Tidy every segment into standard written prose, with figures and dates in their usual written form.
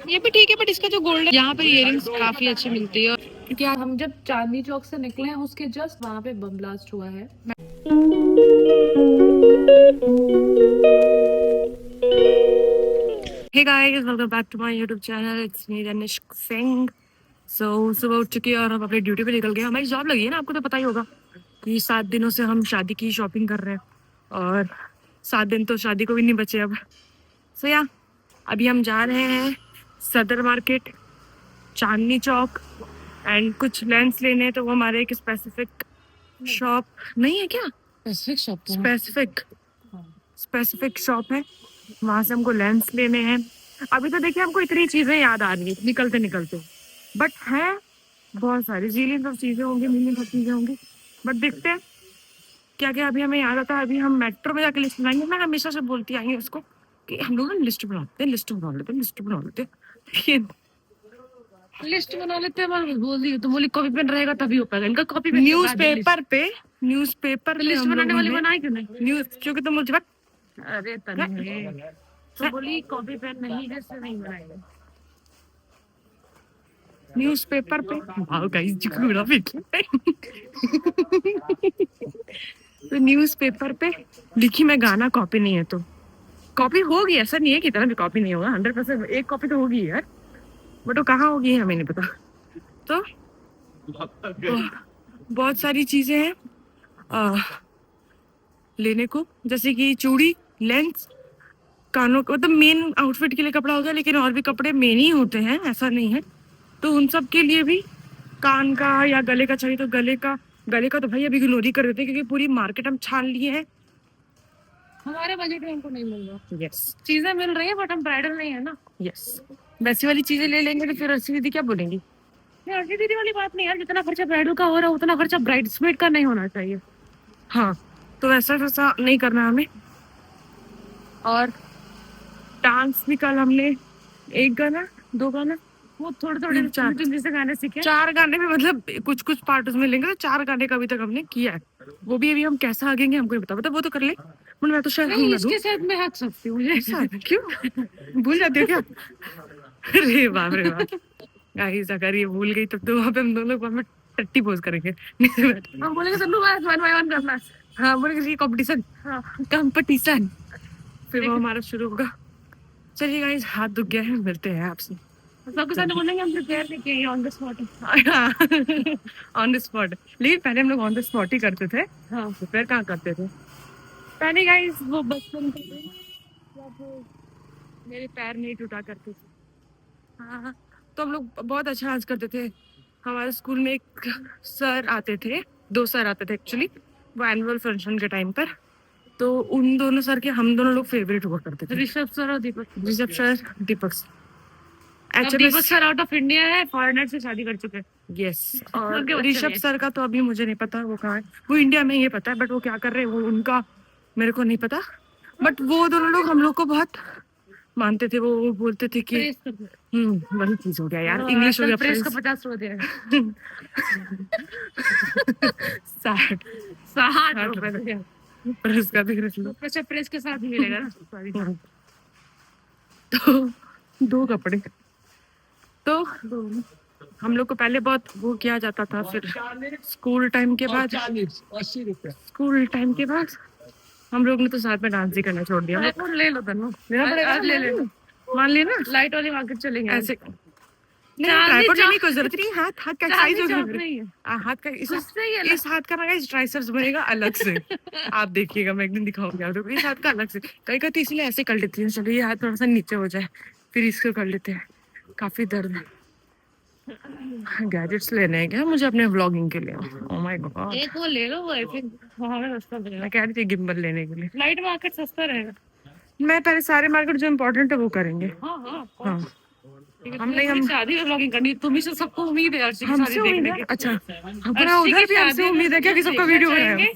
ये भी ठीक है, बट इसका जो गोल्ड, यहाँ पर इयरिंग्स काफी अच्छी मिलती है। क्योंकि हम जब चांदनी चौक से निकले हैं उसके जस्ट वहाँ पे बम ब्लास्ट हुआ है। Hey guys, welcome back to my YouTube channel. It's me Danish Singh. So सुबह उठ चुकी है और हम अपनी ड्यूटी पे निकल गए। हमारी जॉब लगी है ना, आपको तो पता ही होगा कि 7 दिनों से हम शादी की शॉपिंग कर रहे हैं और 7 दिन तो शादी को भी नहीं बचे अब। सो या अभी हम जा रहे हैं सदर मार्केट, चांदनी चौक एंड कुछ लेंस लेने हैं। तो वो हमारे एक स्पेसिफिक शॉप नहीं है क्या? स्पेसिफिक शॉप, स्पेसिफिक शॉप है, वहां से हमको लेंस लेने हैं। अभी तो देखिए हमको इतनी चीजें याद आ रही है निकलते निकलते, बट है बहुत सारी जीलियंस ऑफ चीजें होंगी, मिलियंस ऑफ चीजें होंगी, बट देखते हैं क्या क्या अभी हमें याद आता है। अभी हम मेट्रो में जाके लिस्ट बनाएंगे। मैं हमेशा से बोलती आई हूँ उसको कि हम लोग ना लिस्ट बनाते हैं, लिस्ट बना लेते हैं, लिस्ट बना लेते हैं, लिस्ट बना लेते हैं। मैं बोल दी तो बोली कॉपी पेन रहेगा तभी हो पाएगा इनका। कॉपी पेन न्यूज़पेपर पे लिस्ट बनाने वाली बनाई क्यों नहीं? न्यूज क्योंकि तुम मुझे अरे तन्वी तो बोली कॉपी पेन नहीं है इससे नहीं बनाएगा। न्यूज़पेपर पे वाओ गाइस जियोग्राफी तो न्यूज़पेपर पे लिखी मैं गाना, कॉपी नहीं है तो कॉपी होगी। ऐसा नहीं है कि इतना भी कॉपी नहीं होगा, 100% एक कॉपी तो होगी यार, बट वो कहाँ होगी हमें नहीं पता। तो बहुत सारी चीजें हैं लेने को, जैसे कि चूड़ी, लेंस, कानों को, मतलब मेन आउटफिट के लिए कपड़ा हो गया, लेकिन और भी कपड़े मेन ही होते हैं, ऐसा नहीं है। तो उन सब के लिए भी कान का या गले का चाहिए तो गले का तो भाई अभी ग्लोरी कर देते हैं क्योंकि पूरी मार्केट हम छान लिए हैं। हमारे बजट में हमको नहीं मिल रहा। यस, चीजें मिल रही है बट हम ब्राइडल नहीं है ना। यस, वैसी वाली चीजें ले लेंगे तो फिर अर्शी दीदी क्या बोलेंगी? अर्शी दीदी वाली बात नहीं यार, जितना खर्चा ब्राइडल का हो रहा है उतना खर्चा ब्राइड्समेड का नहीं होना चाहिए। हाँ, तो वैसा वैसा नहीं करना हमें। और डांस भी कल हमने 1 गाना 2 गाना वो थोड़े थोड़े जैसे गाने सीखे, 4 गाने में मतलब कुछ कुछ पार्ट उसमें लेंगे, तो 4 गाने का अभी तक हमने किया है। वो भी अभी हम कैसा आगेंगे हमको नहीं पता, मतलब वो तो कर ले। मैं तो शायद इसके साथ मैं हक सकती हूँ, क्यों भूल जाती हो क्या? अरे बाप रे बाप गाइस, अगर ये भूल गई तब तो वहाँ पे हम दोनों वहाँ पे टट्टी पोज करेंगे। हम बोलेंगे सब लोग 1 by 1 करना। हाँ बोलेंगे कंपटीशन, हाँ कंपटीशन, फिर वो हमारा शुरू होगा। चलिए गाइस, हाथ दुख गया है, मिलते हैं आपसे। सबके साथ बोलेंगे हम प्रिपेयर नहीं किए on the spot. On the spot, लेकिन पहले हम लोग ऑन द स्पॉट ही करते थे। हाँ, प्रिपेयर कहाँ करते थे पहले गाइस। वो बचपन के दिन जब मेरे पैर नहीं टूटा करते थे, हाँ, तो हम लोग बहुत अच्छा डांस करते थे। हमारे स्कूल में एक सर आते थे, 2 सर आते थे एक्चुअली, वो एनुअल फंक्शन के टाइम पर। तो उन दोनों सर के हम दोनों लोग फेवरेट हुआ करते थे, ऋषभ सर और Deepak. Rishabh sir, Deepak sir. Deepak sir out of India है, फॉरेनर से शादी कर चुके हैं। यस, और ऋषभ सर का तो अभी मुझे नहीं पता वो कहाँ है। वो इंडिया में ये पता है, बट वो क्या कर रहे हैं वो उनका मेरे को नहीं पता। बट वो दोनों लोग हम लोग को बहुत मानते थे। वो बोलते थे कि वही चीज हो गया यार, इंग्लिश हो गया। प्रेस का 50 रुपए 60 रुपए प्रेस का भी लो। अच्छा, प्रेस के साथ ही मिलेगा ना। तो 2 कपड़े तो हम लोग को पहले बहुत वो किया जाता था, फिर स्कूल टाइम के बाद हम लोग ने तो साथ में डांस ही करना छोड़ दिया। ले लो तनु, लेना पड़ेगा, ले लेना, मान लेना। लाइट वाली मार्केट चलेंगे ऐसे। ट्राइपॉड लेने की जरूरत नहीं, हाथ का साइज होगा, हाथ का इस हाथ का ना ट्राइसेप्स बनेगा अलग से। आप देखिएगा, मैं एक दिन दिखाऊंगी आप लोगों को। इस हाथ का अलग से कई कई इसलिए ऐसे कर लेती हूँ। चलो ये हाथ थोड़ा सा नीचे हो जाए, फिर इसको कर लेते हैं। काफी दर्द है। गैजेट्स लेने हैं क्या मुझे अपने व्लॉगिंग के लिए? ओह माय गॉड, एक वो ले लो, वो आई थिंक वहां में सस्ता मिलेगा। मैं कह रही थी गिम्बल लेने के लिए। लाइट मार्केट सस्ता रहेगा। मैं पहले सारे मार्केट जो इम्पोर्टेंट है वो करेंगे। हाँ, हम शादी में व्लॉगिंग करनी, तुम्ही से सबको उम्मीद है हमसे देखने की। अच्छा, उधर भी हमसे उम्मीद है क्या कि सबका वीडियो बनाएंगे?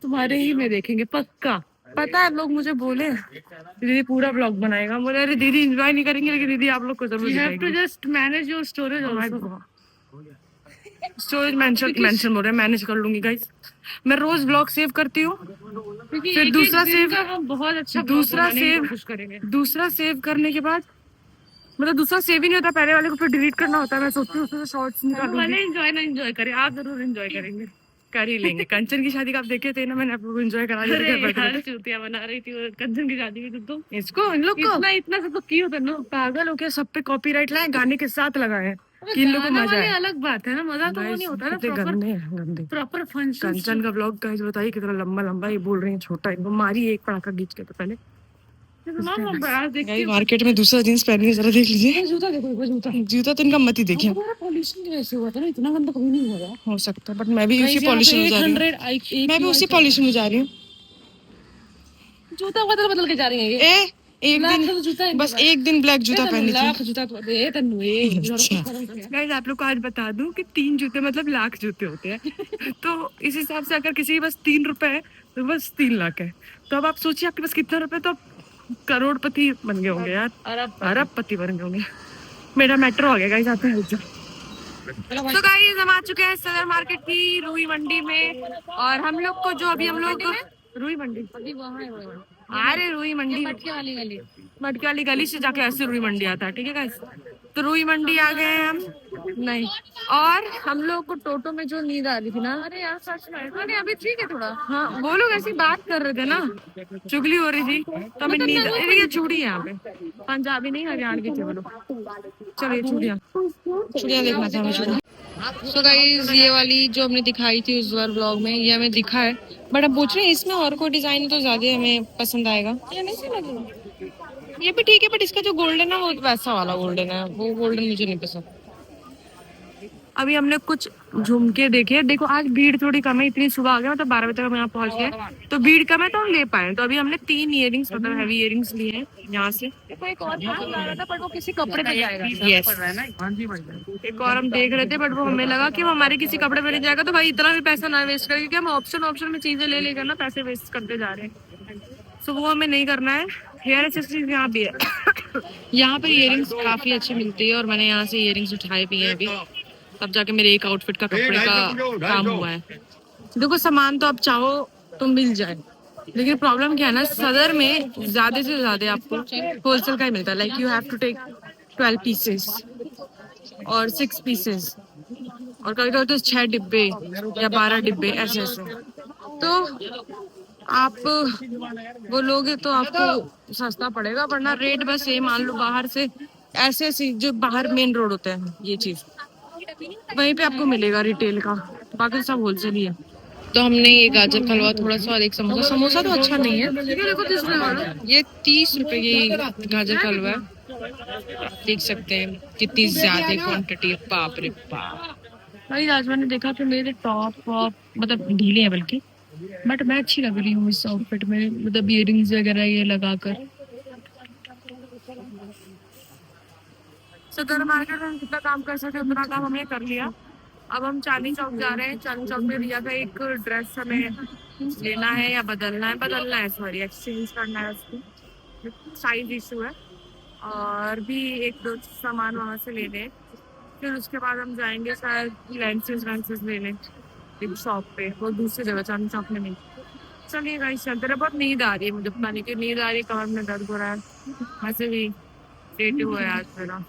तुम्हारे ही में देखेंगे पक्का। पता है लोग मुझे बोले दीदी पूरा ब्लॉग बनाएगा, बोले अरे दीदी एंजॉय नहीं करेंगे, लेकिन दीदी आप लोग को जरूर दिखाएंगे। Just manage your storage also. Storage mention हो रहा है, मैनेज कर लूंगी गाइस। मैं रोज ब्लॉग सेव करती हूँ, फिर दूसरा सेव, बहुत अच्छा दूसरा सेव करने के बाद मतलब दूसरा सेव ही नहीं होता, पहले वाले को फिर डिलीट करना होता है। मैं सोचती हूँ उसमें शॉर्ट्स निकालूंगी। एंजॉय ना एंजॉय करें, आप जरूर एंजॉय करेंगे, कर ही लेंगे। कंचन की शादी का आप देखे थे ना, मैंने आप लोगों को एंजॉय करा दिया। चूतिया बना रही थी वो कंचन की शादी में, तुम इसको इन लोग को इतना इतना सब तो की होता ना, पागल हो गया। सब पे कॉपीराइट लाए, गाने के साथ लगाए, कि इन लोग को मजा है। अलग बात है ना, मजा तो वो नहीं होता ना, गंदे प्रॉपर फंक्शन। कंचन का व्लॉग गाइस बताइए कितना लंबा लंबा, ये बोल रही है छोटा, इनको मारी एक पटाखा खींच के। तो पहले मार्केट में दूसरा जींस पहनी है, जरा देख लीजिए। जूता देखो, जूता तो इनका मत ही देखिए। पॉलिशिंग की वजह से हुआ था ना, इतना गंदा कभी नहीं हुआ हो सकता, बट मैं भी उसी पॉलिशिंग में जा रही हूँ। मैं भी उसी पॉलिशिंग में जा रही हूँ। जूता बदल के जा रही है ये। एक दिन जूता, बस एक दिन ब्लैक जूता पहनी थी। जूता तो दे तन्नू। गाइस आप लोग को आज बता दूं कि 3 जूते मतलब लाख जूते होते हैं। तो इस हिसाब से अगर किसी के पास 3 रुपए है तो बस 3 लाख है। तो अब आप सोचिए आपके पास कितना रुपए, तो करोड़पति बन गए होंगे यार, अरबपति बन गए होंगे। मेरा मेट्रो आ गया गाइस, आते हैं। तो गाइस हम आ चुके हैं सदर मार्केट की रूई मंडी में, और हम लोग को जो अभी हम लोग रूई मंडी, अरे रूई मंडी मटके वाली गली से जाके ऐसे रूई मंडी आता है, ठीक है गाइस। तो रूई मंडी आ गए हैं हम, नहीं, और हम लोग को टोटो में जो नींद आ रही थी ना, अरे यार सच में, अरे अभी ठीक है थोड़ा, हाँ वो लोग ऐसी बात कर रहे थे ना, चुगली हो रही थी, तो हमें नींद। ये चूड़ी है यहाँ पे, पंजाबी नहीं हरियाणवी थे वो लोग। चलिए चूड़ियाँ देखना था मुझे। तो गाइस ये वाली जो हमने दिखाई थी उस बार ब्लॉग में, ये हमें दिखा है, बट अब पूछ रहे हैं इसमें और कोई डिजाइन तो ज्यादा हमें पसंद आएगा। ये भी ठीक है, बट इसका जो गोल्डन है वो वैसा वाला गोल्डन है, वो गोल्डन मुझे नहीं पसंद। अभी हमने कुछ झुमके देखे, देखो आज भीड़ थोड़ी कम है, इतनी सुबह आ गया, मतलब 12 बजे तक हम यहाँ पहुंच गए, तो भीड़ कम है तो हम ले पाए। तो अभी हमने 3 इयरिंग्स, मतलब हैवी इयरिंग्स लिए हैं यहाँ से। देखो एक और था बट वो किसी कपड़े पे जाएगा। यस, एक और हम देख रहे थे, बट वो हमें लगा कि वो हमारे किसी कपड़े पे नहीं जाएगा, तो भाई इतना भी पैसा ना वेस्ट करें, क्योंकि हम ऑप्शन में चीजें ले लेकर ना पैसे वेस्ट करते जा रहे हैं। सो वो हमें नहीं करना है। हेयर एक्सेसरीज यहाँ भी है। यहाँ पर इयरिंग्स काफी अच्छी मिलती है, और मैंने यहाँ से इयरिंग्स उठाए भी हैं अभी, तब जाके मेरे एक आउटफिट का कपड़े का काम हुआ है। देखो सामान तो आप चाहो तो मिल जाए, लेकिन प्रॉब्लम क्या है ना, सदर में ज्यादा से ज्यादा आपको होलसेल का ही मिलता है। Like you have to take 12 pieces और 6 पीसेस, और कभी कभी तो 6 डिब्बे या 12 डिब्बे ऐसे ऐसे। तो आप वो लोगे तो आपको सस्ता पड़ेगा, वरना रेट बस ये मान लो बाहर से ऐसे ऐसे, जो बाहर मेन रोड होता है ये चीज, वहीं पे आपको मिलेगा रिटेल का, बाकी सब होलसेल ही है। तो हमने ये गाजर का हलवा थोड़ा सा और एक समोसा, समोसा तो अच्छा नहीं है, देखो 30 रुपए, ये 30 रुपए की गाजर का हलवा है। आप देख सकते हैं कितनी ज्यादा क्वांटिटी है, बाप रे बाप। भाई आज मैंने देखा कि मेरे टॉप वॉप मतलब ढीले हैं बल्कि, बट मैं अच्छी लग रही हूँ इस आउटफिट में, मतलब इयरिंग्स वगैरह ये लगाकर। सदर मार्केट में हम जितना काम कर सके उतना काम हमने कर लिया। अब हम चांदनी चौक जा रहे हैं। चांदनी चौक में रिया का एक ड्रेस हमें लेना है या बदलना है सॉरी, एक्सचेंज करना है उसको, साइज इशू है। और भी एक दो सामान वहां से लेने हैं, फिर उसके बाद हम जाएंगे शायद लेंसेज लेने एक शॉप पे, वो दूसरी जगह चांदनी चौक में नहीं। चलिए गाइस चलते रहे, बहुत नींद आ रही है मुझे, पता नहीं क्यों नींद आ रही है, कमर में दर्द हो रहा है, वैसे भी लेटे हुआ है आज मेरा।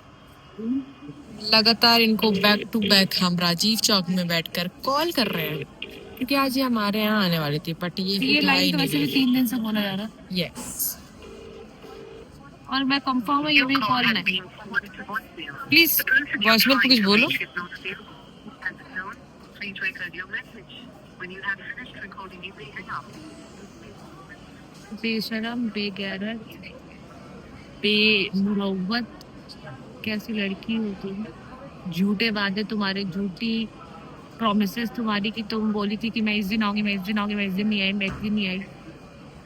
लगातार इनको बैक टू बैक हम राजीव चौक में बैठकर कॉल कर रहे हैं, क्योंकि आज ये हमारे यहाँ आने वाली थी, बट ये लाइन तो वैसे भी 3 दिन से बोला जा रहा है। यस, और मैं कंफर्म है ये भी कॉल नहीं। प्लीज वॉइसमेल पे कुछ बोलो। बेशरम, बेगैरत, बेमुरव्वत, कैसी लड़की हो तुम। झूठे वादे तुम्हारे, झूठी प्रॉमिसेस तुम्हारी कि तुम बोली थी कि मैं इस दिन आऊंगी, मैं इस दिन आऊंगी, मैं इस दिन नहीं आई, मैं इस दिन नहीं आई।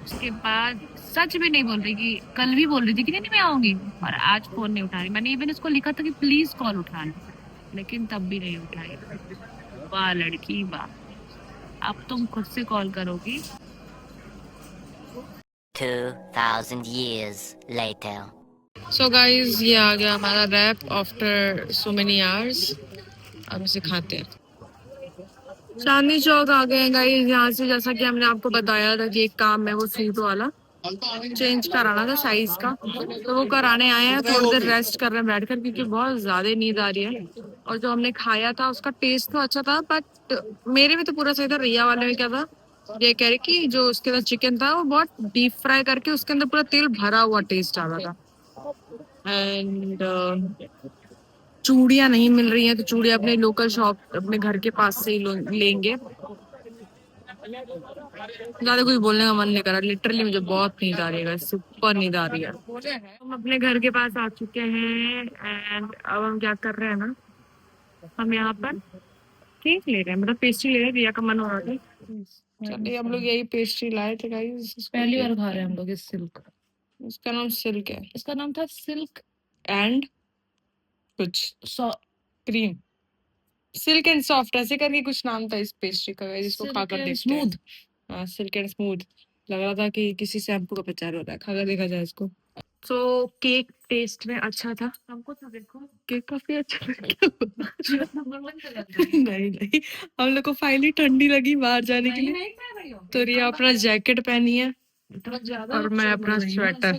उसके बाद सच में नहीं बोल रही, कि कल भी बोल रही थी कि नहीं मैं आऊंगी, और आज फोन नहीं उठा रही। मैंने इवन इसको लिखा था कि प्लीज कॉल उठाना, लेकिन तब भी नहीं उठाई। वाह लड़की वाह, अब तुम खुद से कॉल करोगी। 2000 years later. सो गाइज ये आ गया हमारा wrap after so many hours. अब इसे खाते हैं। चांदनी चौक आ गए हैं गाइज। यहाँ से जैसा कि हमने आपको बताया था कि एक काम है वो सूट वाला, चेंज कराना था साइज का, तो वो कराने आए हैं। थोड़ी देर रेस्ट कर रहे हैं बैठकर, क्योंकि बहुत ज्यादा नींद आ रही है। और जो हमने खाया था उसका टेस्ट तो अच्छा था, बट मेरे में तो पूरा सही था। रिया वाले में क्या था, ये कह रहे कि जो उसके अंदर चिकन था वो बहुत डीप फ्राई करके उसके अंदर पूरा तेल भरा हुआ टेस्ट आ रहा था। एंड चूड़ियां नहीं मिल रही हैं, तो चूड़ियां अपने लोकल शॉप अपने घर के पास से ही लेंगे। ज्यादा कुछ बोलने का मन नहीं करा, लिटरली मुझे बहुत नींद आ रही है, सुपर नींद आ रही है। हम अपने घर के पास आ चुके हैं एंड अब हम क्या कर रहे हैं ना, हम यहाँ पर केक ले रहे हैं, मतलब पेस्ट्री ले रहे हैं। रिया का मन हो रहा था, चलिए हम लोग यही पेस्ट्री लाए थे गाइस। पहली बार खा रहे हैं हम लोग इस सिल्क। इसका नाम सिल्क है, इसका नाम था सिल्क एंड कुछ क्रीम, सिल्क एंड सॉफ्ट ऐसे करके कुछ नाम था इस पेस्ट्री का, जिसको खाकर देखते हैं। स्मूथ। हाँ, सिल्क एंड स्मूथ। लग रहा था कि किसी शैम्पू का प्रचार हो रहा है, खाकर देखा जाए इसको। तो केक टेस्ट में अच्छा था, हमको तो देखो केक काफी अच्छा लगा। नहीं नहीं, हम लोग को फाइनली ठंडी लगी बाहर जाने के लिए, तो रिया अपना जैकेट पहनी है और मैं अपना स्वेटर।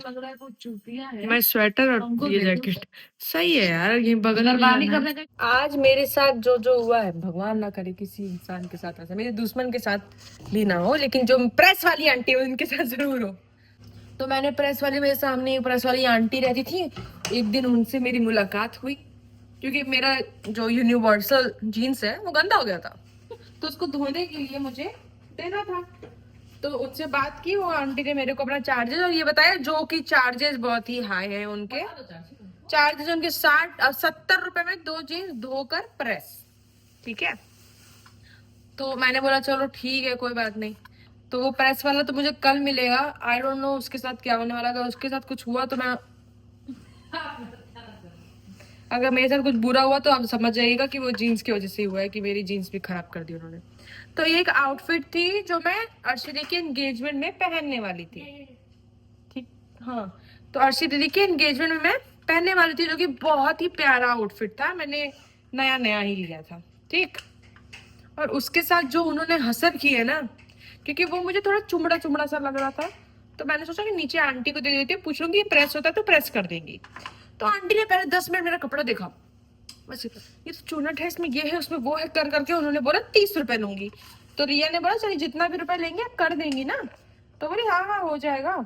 मैं स्वेटर और ये जैकेट सही है यार, ये बगल में। आज मेरे साथ जो जो हुआ है, भगवान ना करे किसी इंसान के साथ ऐसा, मेरे दुश्मन के साथ भी ना हो, लेकिन जो प्रेस वाली आंटी है उनके साथ जरूर हो। तो मैंने प्रेस वाली, मेरे सामने प्रेस वाली आंटी रहती थी, एक दिन उनसे मेरी मुलाकात हुई, क्योंकि मेरा जो यूनिवर्सल जीन्स है वो गंदा हो गया था, तो उसको धोने के लिए मुझे देना था। तो उनसे बात की, वो आंटी ने मेरे को अपना चार्जेस और ये बताया, जो कि चार्जेस बहुत ही हाई है उनके। चार्जेस उनके 60 और 70 रुपए में 2 जीन्स धोकर प्रेस, ठीक है। तो मैंने बोला चलो ठीक है कोई बात नहीं। तो वो प्रेस वाला तो मुझे कल मिलेगा, आई डोंट नो उसके साथ क्या होने वाला। अगर उसके साथ कुछ हुआ तो मैं, अगर मेरे साथ कुछ बुरा हुआ तो आप समझ जाइएगा कि वो जीन्स की वजह से हुआ है, कि मेरी जीन्स भी खराब कर दी उन्होंने। तो ये एक आउटफिट थी जो मैं अर्शी के एंगेजमेंट में पहनने वाली थी, ठीक। हाँ, तो अर्शी दीदी के एंगेजमेंट में मैं पहनने वाली थी, जो कि बहुत ही प्यारा आउटफिट था, मैंने नया नया ही लिया था, ठीक। और उसके साथ जो उन्होंने हसर की है ना, क्योंकि वो मुझे थोड़ा चुमड़ा चुमड़ा सा लग रहा था, तो मैंने सोचा कि नीचे आंटी को दे देती हूँ, पूछ लूंगी प्रेस होता है तो प्रेस कर देंगी। तो आंटी ने पहले 10 मिनट मेरा कपड़ा देखा, बस ये तो चूनट है, इसमें ये है उसमें वो है, कर करके उन्होंने बोला 30 रुपए लूंगी। तो रिया ने बोला चलिए जितना भी रुपए लेंगे आप कर देंगी ना, तो बोली हाँ हाँ हो जाएगा।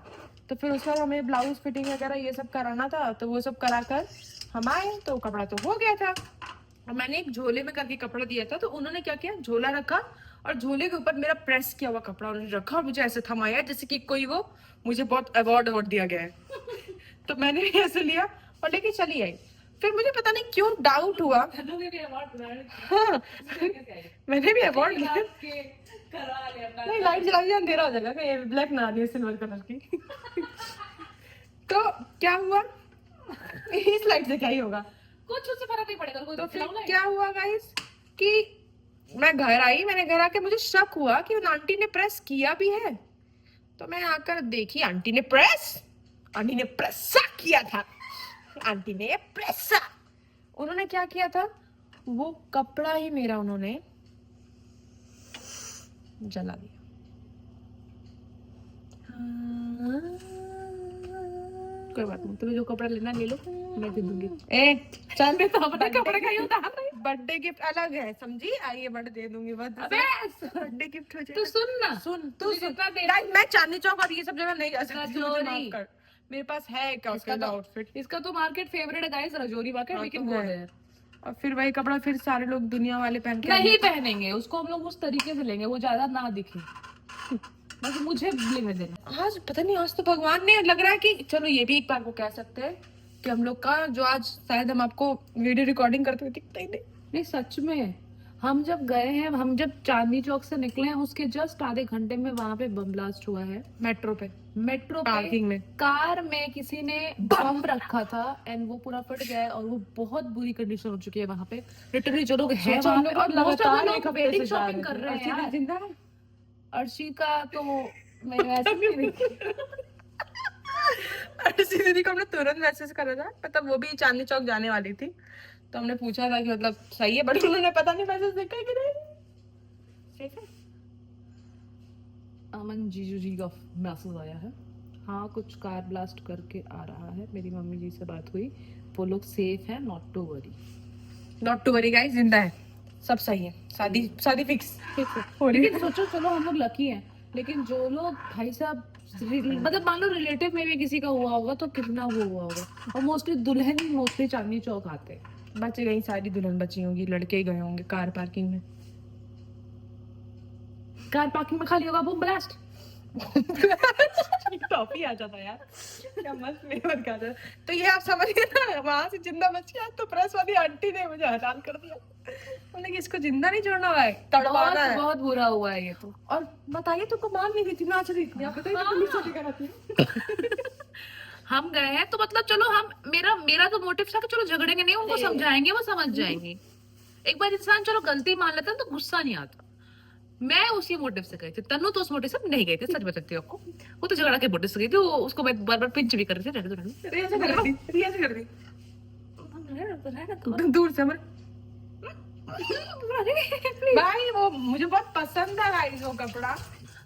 तो फिर उसके बाद हमें ब्लाउज फिटिंग वगैरह ये सब कराना था, तो वो सब कराकर हम आए, तो कपड़ा तो हो गया था। और मैंने एक झोले में करके कपड़ा दिया था, तो उन्होंने क्या किया, झोला रखा और झोले के ऊपर मेरा प्रेस किया हुआ कपड़ा उन्होंने रखा और मुझे ऐसे थमाया जैसे कि कोई वो मुझे बहुत अवार्ड दिया गया है। तो मैंने भी ऐसे लिया और लेके चली आई। फिर मुझे पता नहीं क्यों डाउट हुआ, हाँ मैंने भी अवार्ड लिया। नहीं लाइट जला दी, अंधेरा हो जाएगा, कहीं ब्लैक ना आ रही है सिल्वर कलर की। तो क्या हुआ, इस लाइट से क्या ही होगा, कुछ उससे फर्क नहीं पड़ेगा। तो फिर क्या हुआ गाइस कि मैं घर आई, मैंने घर आके मुझे शक हुआ कि उन आंटी ने प्रेस किया भी है। तो मैं आकर देखी आंटी ने प्रेसा किया था। आंटी ने प्रेसा, उन्होंने क्या किया था, वो कपड़ा ही मेरा उन्होंने जला दिया। कोई बात नहीं, तुम्हें जो कपड़ा लेना ले लो, मैं दे दूंगी। ए चल में तो अपने कपड़े का ही होता है, बर्थडे गिफ्ट अलग है समझी, आइए बर्थडे दे दूंगी बस। बर्थडे गिफ्ट हो जाएगा। तू सुन ना, तू सुन, मैं चांदनी चौक और ये सब जगह नहीं जा सकती, मुझे माफ कर। मेरे पास है क्या उसका आउटफिट, इसका तो मार्केट फेवरेट है गाइस, रजौरी मार्केट, लेकिन वो है। और फिर वही कपड़ा फिर सारे लोग दुनिया वाले पहन के नहीं पहनेंगे उसको, हम लोग उस तरीके से लेंगे वो ज्यादा ना दिखे, बस मुझे लेने देना। आज पता नहीं, आज तो भगवान ने लग रहा है कि चलो ये भी एक बार को कह सकते हैं कि हम लोग का जो आज शायद हम आपको वीडियो रिकॉर्डिंग करते हुए दिखता ही नहीं। सच में हम जब गए हैं, हम जब चांदनी चौक से निकले हैं उसके जस्ट आधे घंटे में वहां पे बम ब्लास्ट हुआ है। मेट्रो पे पार्किंग में कार में किसी ने बम रखा था एंड वो पूरा फट गया है और वो बहुत बुरी कंडीशन हो चुकी है वहां पे। लिटरली जो लोग हैं वहां पे और लगातार एक हफ्ते से शॉपिंग कर रहे हैं। जिंदा है अर्शी का तो मैं वैसे भी अर्शी दीदी को हमने तुरंत मैसेज करा था, मतलब वो भी चांदनी चौक जाने वाली थी, तो हमने पूछा था कि मतलब सही है, बट उन्होंने पता नहीं मैसेज देखा कि नहीं। अमन जीजू जी का मैसेज आया है हाँ कुछ कार ब्लास्ट करके आ रहा है, मेरी मम्मी जी से बात हुई, वो लोग सेफ है, not to worry. Not to worry guys, जिंदा है, सब सही है, शादी शादी फिक्स हो रही लेकिन है। सोचो चलो हम लोग लकी हैं, लेकिन जो लोग भाई साहब मतलब मान लो रिलेटिव में भी किसी का हुआ होगा तो कितना वो हुआ होगा, और मोस्टली दुल्हन मोस्टली चांदनी चौक आते हैं। बच गई, सारी दुल्हन बची होंगी, लड़के ही गए होंगे कार पार्किंग में। कार पार्किंग में खाली होगा बम ब्लास्ट। टॉपी आ जाता यार, क्या मस्त फ्लेवर का था। तो ये आप समझिए ना, वहां से जिंदा बच गया तो प्रेस वाली आंटी ने मुझे हैरान कर दिया, बोले कि इसको जिंदा नहीं छोड़ना है, तड़पाना बहुत है। बहुत बुरा हुआ है ये तो। और बताइए तो कमाल नहीं थी, नाच रही थी, आप बताइए तो पुलिस वाली क्या रहती है। हम गए हैं तो मतलब चलो हम मेरा मेरा तो मोटिव था कि चलो झगड़ेंगे नहीं, उनको समझाएंगे, वो समझ जाएंगे। एक बार इंसान चलो गलती मान लेता है तो गुस्सा नहीं आता। मैं उसी मोटिव से गई थी, तन्नू तो उस मोटिव से नहीं गई थी, सच बताती हूँ आपको। वो तो झगड़ा के मोटिव से गई थी, वो उसको मैं बार बार पिंच भी कर रही थी, रहने दो, रहने दो। रिया से कर दी, रिया से कर दी, रहने दो। दूर से हमारे। Please। भाई वो मुझे बहुत पसंद है गाइस वो कपड़ा,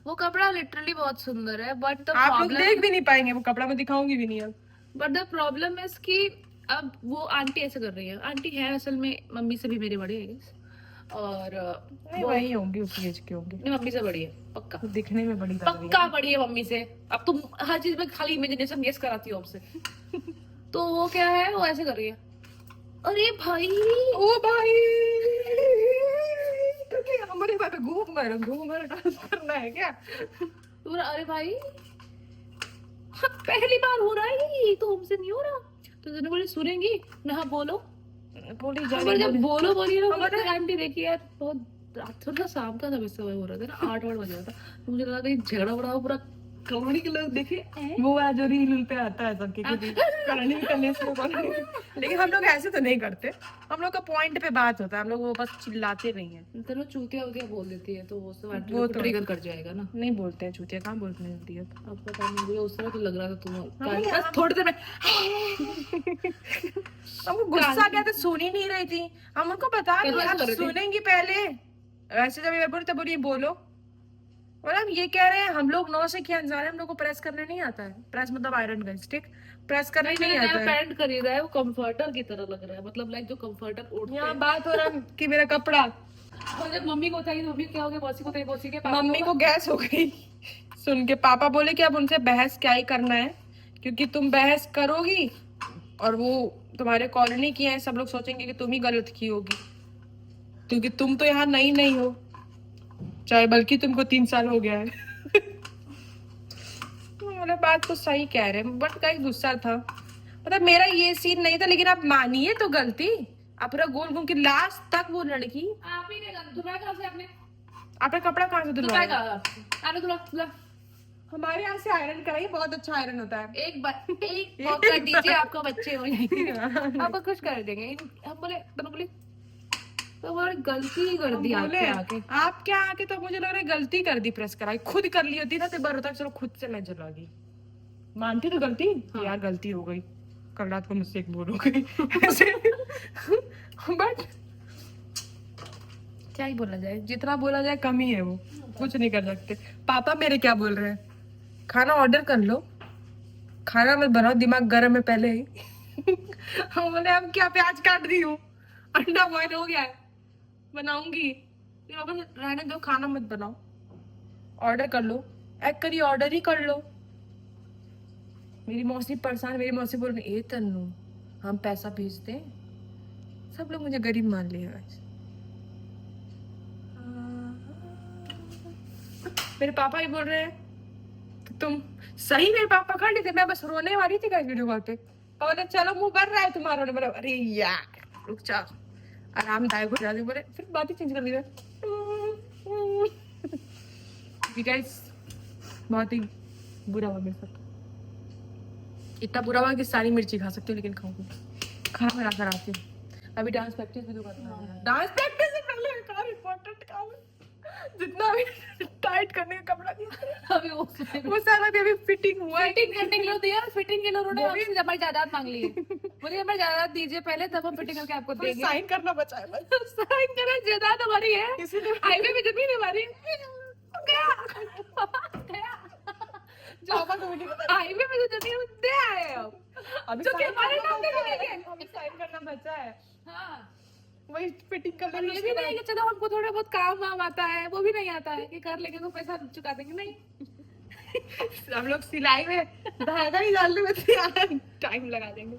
वो कपड़ा लिटरली बहुत सुंदर है, बट द आप लोग प्रॉब्लम देख भी नहीं पाएंगे वो कपड़ा, मैं दिखाऊंगी भी नहीं अब। बट द प्रॉब्लम इज कि अब वो आंटी ऐसे कर रही है, आंटी है असल में मम्मी से भी मेरी बड़ी है guess। और नहीं वही होंगी, उसी एज के होंगे, नहीं मम्मी से बड़ी है पक्का, दिखने में बड़ी लग रही पक्का बड़ी है मम्मी से। अब तुम हर चीज में खाली इमेजिनेशन गेस कराती हो हमसे। तो वो क्या है, वो ऐसे कर रही है, अरे भाई है। ओ भाई, तो क्या हमारे पास घूम डांस करना है क्या? पूरा अरे भाई पहली बार हो रहा है ये तो हमसे नहीं हो रहा। तो तूने बोली सुनेंगी ना, हाँ बोलो। बोली हमारे जब बोलो बोली ना, हमारे- हमारे आंटी देखी यार, बहुत रात थोड़ा शाम का समय समय हो रहा था ना, 8 बज रहा था, तो मुझे लगा कहीं झगड़ा वड़ा हो, पूरा कॉमेडी के लोग देखे वो वाला जो रील पे आता है सबके कि करने करने से लेकिन हम लोग ऐसे तो नहीं करते, हम लोग का पॉइंट पे बात होता है, हम लोग वो बस चिल्लाते नहीं है। चलो चूतिया वूतिया बोल देती है तो वो सब आंटी वो को तो- ट्रिगर कर जाएगा ना। नहीं बोलते हैं चूतिया, कहाँ बोलते हैं चूतिया। अब पता नहीं, मुझे उस समय तो लग रहा था तुम नहीं, बस थोड़ी देर में हमको गुस्सा क्या था, सुन ही नहीं रही थी, हम उनको बता कैसे रहे कर आप रही थी? सुनेंगी पहले। ऐसे जब ये बोली तब बोली बोलो, और हम ये कह रहे हैं हम लोग 9 से क्या अनजान है, हम लोग को प्रेस करने नहीं आता है, प्रेस मतलब आयरन गन स्टिक, प्रेस करने नहीं मैंने आता नया है। पैंट खरीदा है, वो कंफर्टर की तरह लग रहा है, मतलब लाइक जो कंफर्टर ओढ़ते यहाँ हैं। बात हो रहा है कि मेरा कपड़ा, और जब मम्मी को बताई तो मम्मी क्या हो गया, मौसी को बताई, मौसी के पापा मम्मी को गैस हो गई सुन के। पापा बोले कि अब उनसे बहस क्या ही करना है, क्योंकि तुम बहस करोगी और वो तुम्हारे कॉलोनी की है, सब लोग सोचेंगे कि तुम ही गलत की होगी, क्योंकि तुम तो यहाँ नई नहीं हो, चाहे बल्कि तुमको 3 साल हो गया है। मतलब बात तो सही कह रहे हैं, बट कहीं गुस्सा था, मतलब मेरा ये सीन नहीं था, लेकिन आप मानिए तो गलती, आप पूरा गोल घूम के लास्ट तक वो लड़की। आप ही ने धुलवाया कहाँ से आपने? आपने कपड़ा कहाँ से धुलवाया धुलवाया? कहाँ? आने धुला धुला। हमारे यहाँ से आयरन कराइए, बहुत अच्छा आयरन होता है। एक मौका दीजिए, आपको बच्चे हो जाएंगे, आपको खुश कर देंगे। हम बोले तो बोले तो बोले गलती ही कर दी बोले आपके आके। आप क्या आके, तो मुझे लग रहा है गलती कर दी, प्रेस कराई, खुद कर ली होती ना तो बार होता चलो खुद से मैं जलागी, मानती तो गलती। हाँ। यार गलती हो गई, कल रात को मुझसे एक बोल हो गई ऐसे। बट क्या ही बोला जाए, जितना बोला जाए कम ही है, वो कुछ नहीं कर सकते। पापा मेरे क्या बोल रहे हैं, खाना ऑर्डर कर लो, खाना मत बनाओ, दिमाग गर्म है पहले ही। हम बोले हम क्या प्याज काट रही हूँ, अंडा बॉयल हो गया है, बनाऊंगी। फिर पापा ने रहने दो, खाना मत बनाओ, ऑर्डर कर लो, एग करी ऑर्डर ही कर लो। मेरी मौसी परेशान, मेरी मौसी बोल रही ए तन्नू हम पैसा भेजते हैं, सब लोग मुझे गरीब मान लिया आज। मेरे पापा ही बोल रहे हैं कि तुम सही, मेरे पापा खड़े थे, मैं बस रोने वाली थी गाइस वीडियो कॉल पे, पापा ने चलो मुंह भर रहा है तुम्हारा, बोला अरे यार रुक जा, आरामदायक हो जाती, बोले फिर बात ही चेंज कर दी गाइस। बहुत ही बुरा हुआ मेरे साथ, इतना बुरा हुआ कि सारी मिर्ची खा सकती हूँ, लेकिन खाऊंगी, खाना बना कर आती हूँ। अभी डांस प्रैक्टिस भी तो करना है, डांस प्रैक्टिस से पहले कार इम्पोर्टेंट काम है, जितना भी टाइट करने का कपड़ा दिया अभी वो सारा भी अभी फिटिंग हुआ है। फिटिंग करने के लिए दिया, फिटिंग के लिए उन्होंने हमसे हमारी जायदाद मांग ली है। बोलिए हमारी जायदाद दीजिए पहले, तब हम फिटिंग करके आपको देंगे। साइन करना बचा है बस। साइन करें, जायदाद हमारी है, इसीलिए हाईवे में जमीन हमारी गया गया। जावा तो नहीं पता। हाईवे में तो जमीन दे आए अब अभी जो कि sign हमारे करना नाम पे बचा भी है। नहीं है। अभी साइन करना बचा है, हाँ वही फिटिंग कर और लेंगे ये उसके भी बाद। नहीं कि चलो हमको थोड़ा बहुत काम वाम आता है, वो भी नहीं आता है कि कर लेंगे तो पैसा चुका देंगे, नहीं। हम लोग सिलाई में धागा ही डालने में टाइम लगा देंगे।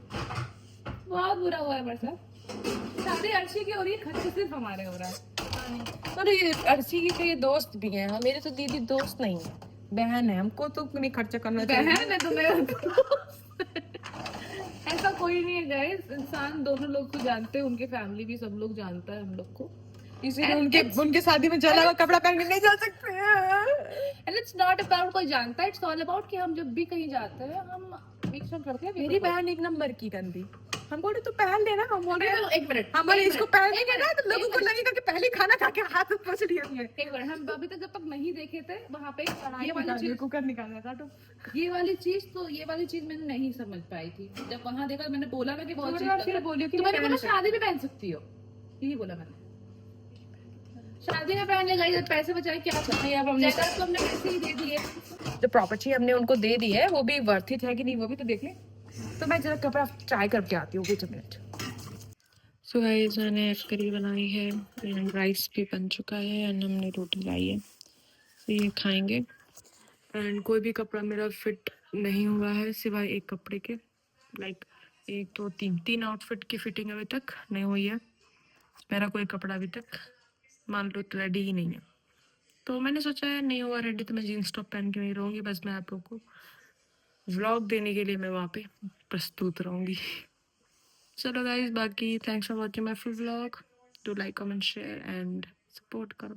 बहुत बुरा हुआ है हमारे साथ। शादी अर्शी की हो रही है, खर्चे सिर्फ हमारे हो रहा है। और ये अर्शी की कई दोस्त भी हैं, मेरे तो दीदी दोस्त नहीं है, बहन है, हमको तो नहीं खर्चा करना चाहिए। बहन है तुम्हें ऐसा कोई नहीं है गाइस, इंसान दोनों लोग को जानते हैं, उनके फैमिली भी सब लोग जानता है हम लोग को। इसीलिए उनके शादी में जला हुआ कपड़ा पहन के नहीं जा सकते हैं। एंड इट्स नॉट अबाउट कोई जानता है, इट्स ऑल अबाउट कि हम जब भी कहीं जाते हैं हम मेक श्योर करते हैं। मेरी बहन एक नंबर की गंदी, हम बोले तो पहन लेना, हम बोल रहे हैं एक मिनट, हम बोले एक इसको मिनट, पहन एक लेंगे ना तो लोगों को लगेगा कि पहले खाना खा के हाथ पोंछ लिए हमने। एक मिनट, हम अभी तक जब तक नहीं देखे थे वहां पे ये वाली निकाल, चीज, कुकर निकालना था तो ये वाली चीज मैंने नहीं समझ पाई थी। जब वहां देखा मैंने बोला ना कि बहुत थोड़ी बार फिर चीज बोलियो कि तो मैंने पहन बोला सकते। शादी में पहन सकती हो, यही बोला मैंने। शादी में पहन ले गई, पैसे बचाए क्या करते हैं अब हमने, तो हमने पैसे ही दे दिए। जो प्रॉपर्टी हमने उनको दे दी है वो भी वर्थ इट है कि नहीं वो भी तो देख ले। तो मैं जरा कपड़ा ट्राई करके आती हूँ, कुछ मिनट। सो गाइस मैंने करी बनाई है एंड राइस भी बन चुका है एंड हमने रोटी लाई है, तो ये खाएंगे। एंड कोई भी कपड़ा मेरा फिट नहीं हुआ है सिवाय एक कपड़े के, लाइक एक दो तीन आउटफिट की फिटिंग अभी तक नहीं हुई है। मेरा कोई कपड़ा अभी तक मान लो तो रेडी ही नहीं है, तो मैंने सोचा है नहीं हुआ रेडी तो मैं जीन्स टॉप पहन के नहीं रहूँगी, बस मैं आप लोगों को व्लॉग देने के लिए मैं वहाँ पे प्रस्तुत रहूँगी। चलो गाइस, बाकी thanks for watching my full vlog, do like comment share and support करो।